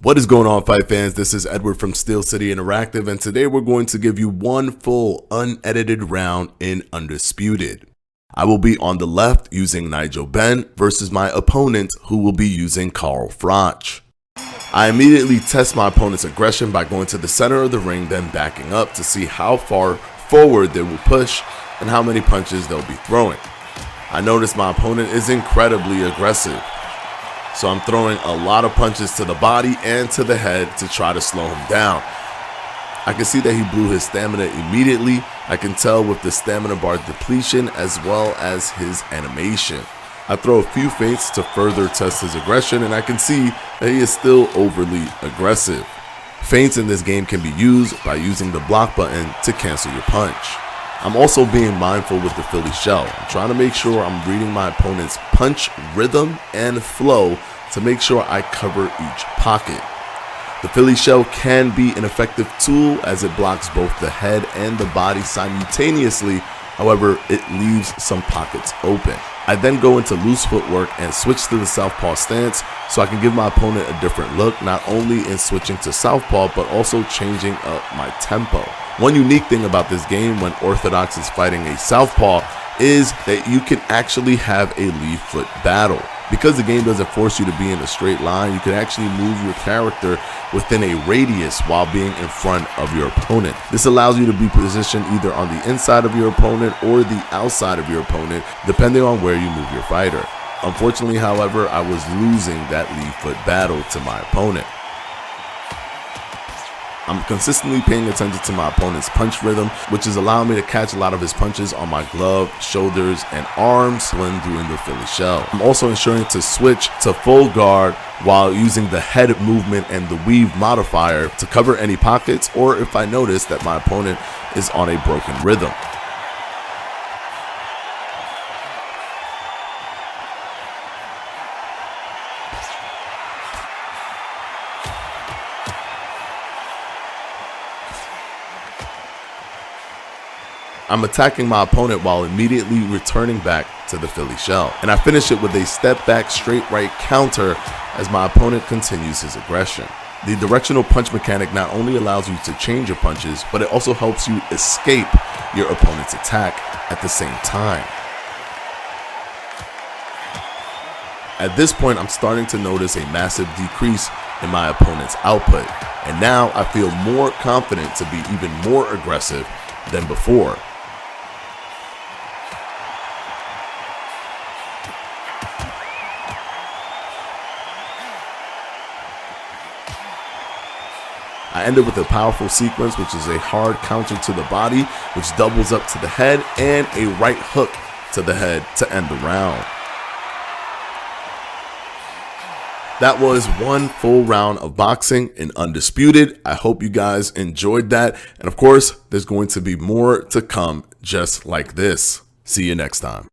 What is going on, fight fans? This is Edward from Steel City Interactive, and today we're going to give you one full unedited round in Undisputed. I will be on the left using Nigel Benn versus my opponent, who will be using Carl Froch. I immediately test my opponent's aggression by going to the center of the ring, then backing up to see how far forward they will push and how many punches they'll be throwing. I notice my opponent is incredibly aggressive, so I'm throwing a lot of punches to the body and to the head to try to slow him down. I can see that he blew his stamina immediately. I can tell with the stamina bar depletion as well as his animation. I throw a few feints to further test his aggression, and I can see that he is still overly aggressive. Feints in this game can be used by using the block button to cancel your punch. I'm also being mindful with the Philly shell. I'm trying to make sure I'm reading my opponent's punch rhythm and flow to make sure I cover each pocket. The Philly shell can be an effective tool as it blocks both the head and the body simultaneously. However, it leaves some pockets open. I then go into loose footwork and switch to the southpaw stance so I can give my opponent a different look, not only in switching to southpaw but also changing up my tempo. One unique thing about this game when Orthodox is fighting a southpaw is that you can actually have a lead foot battle. Because the game doesn't force you to be in a straight line, you can actually move your character within a radius while being in front of your opponent. This allows you to be positioned either on the inside of your opponent or the outside of your opponent, depending on where you move your fighter. Unfortunately, however, I was losing that lead foot battle to my opponent. I'm consistently paying attention to my opponent's punch rhythm, which is allowing me to catch a lot of his punches on my glove, shoulders, and arms when doing the Philly shell. I'm also ensuring to switch to full guard while using the head movement and the weave modifier to cover any pockets, or if I notice that my opponent is on a broken rhythm. I'm attacking my opponent while immediately returning back to the Philly shell. And I finish it with a step back straight right counter as my opponent continues his aggression. The directional punch mechanic not only allows you to change your punches, but it also helps you escape your opponent's attack at the same time. At this point, I'm starting to notice a massive decrease in my opponent's output. And now I feel more confident to be even more aggressive than before. I ended with a powerful sequence, which is a hard counter to the body, which doubles up to the head, and a right hook to the head to end the round. That was one full round of boxing in Undisputed. I hope you guys enjoyed that. And of course, there's going to be more to come just like this. See you next time.